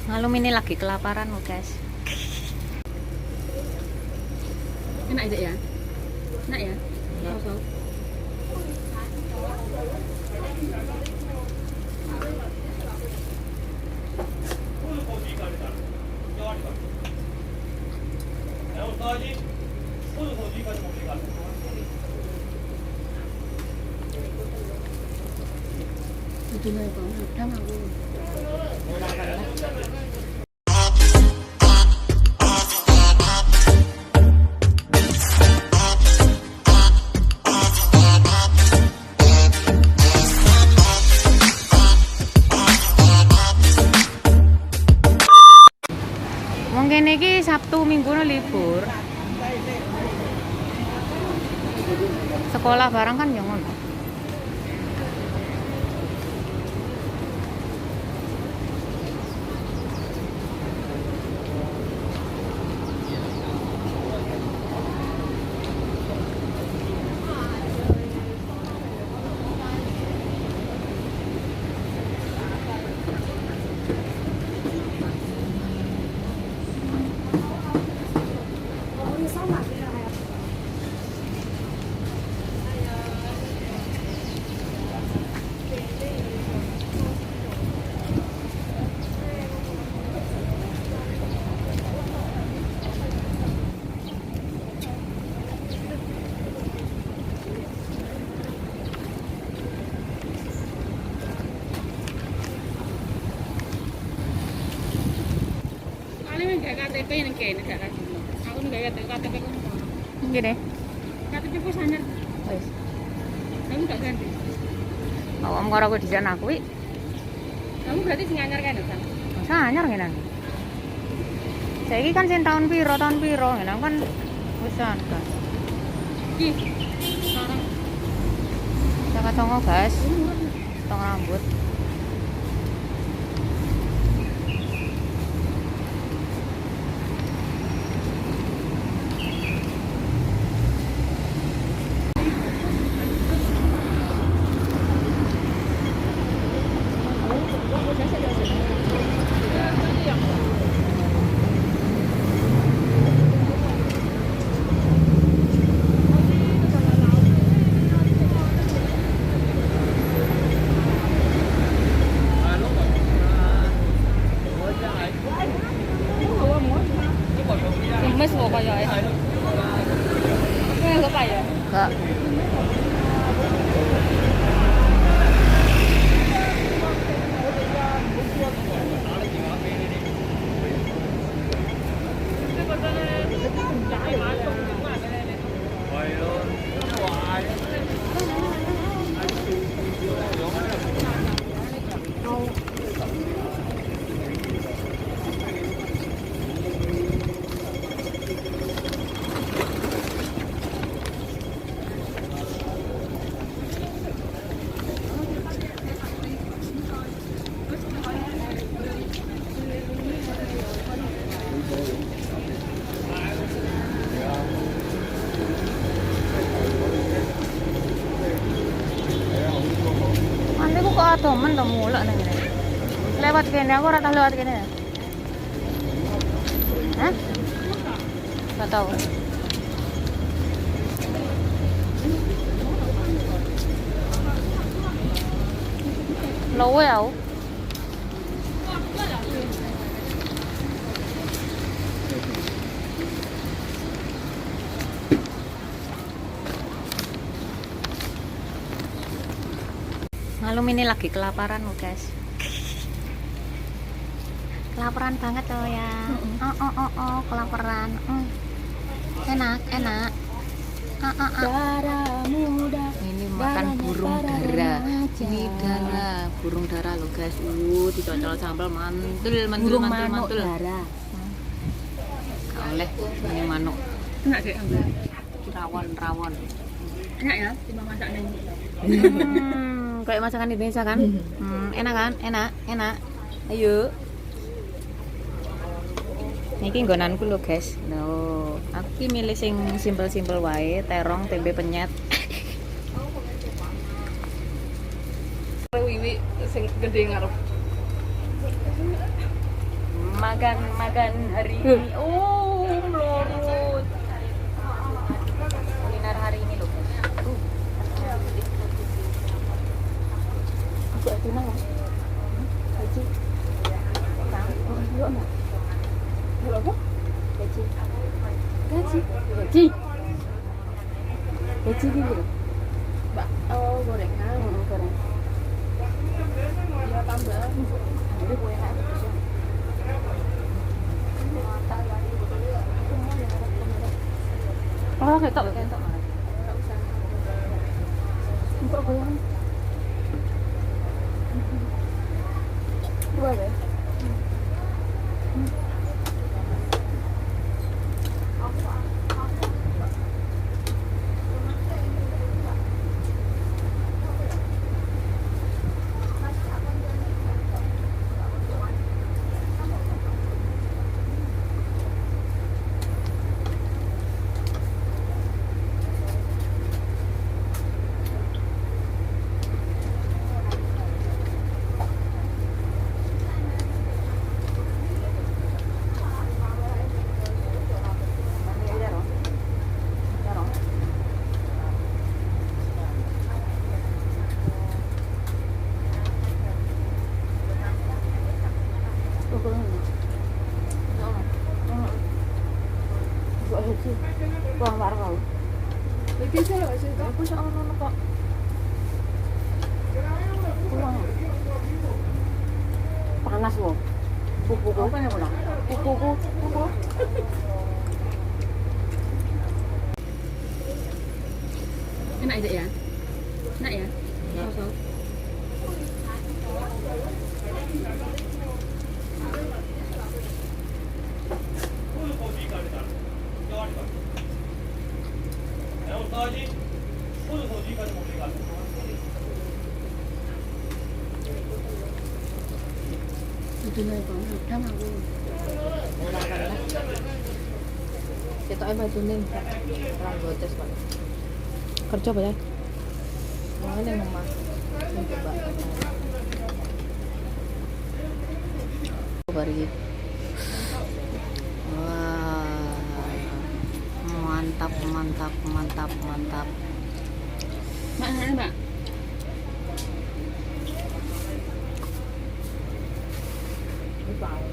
Malum ini lagi kelaparan loh guys. Enak aja ya? Enak ya? Apa? Itu nih có đau nào luôn. Mungkin ini Sabtu Minggu libur. Sekolah barang kan yang ngono. Nggak KTP yang kayaknya nggak KTP. Aku nggak KTP kan. Gini. KTP ku sanyar. Wis. Kamu nggak ganti. Awam karo aku di sana kuwi. Kamu berarti sanyar kan kan? Masa anyar ngene. Saiki kan sing tahun piro ngene kan wis kan. Ih. Sekarang Saka tongo guys. Tong rambut. gemes loh kayaknya. Nggak kayak. Enggak. Nanti aku kok adomen to mulek nang ngene. Lewat kene aku ora tau lewat kene. Hah? Enggak tahu. Lowe aku. Malum ini lagi kelaparan loh guys. Kelaparan banget loh ya. Oh, kelaparan. Enak. Darah muda. Ini makan burung dara. Ini dara, burung dara loh guys. Dicocol sambal mantul. Darah. Gak oleh ini manuk. Enak deh ambil. Rawon. Enak ya, cuma masak nih. Kayak masakan Indonesia kan? Enak kan? Enak. Ayo. Niki nggonanku lho guys. Loh, aku ki milih sing simpel-simpel wae, terong, tempe penyet. Wiwi sing gede ngarep. makan hari ini. Oh, melorot. Kuliner hari ini loh. Aku itu nang. Gaji. Belum. Belum apa? Gaji. Gaji. Gaji. Gaji gitu. Mbak, oh gorengan. Goreng. Iya tambah. Ada kue enak bisa. Oh, ketok. Enggak usah. Untuk gorengan. Dua ya? Wah, marah kau. Lagi saya nggak sih? Aku soal nono kok. Pulang. Panas loh. Pupu-pupu. Apa yang mana? Pupu-pupu. Enak aja ya? Enak ya? Sosok. Itu nih kok, udah aku. Kita baju ning orang gotes Pak. Kerja apa ya? Mau ning omah. Coba. Bari. Wah. Mantap. Mana, Mbak? Bye.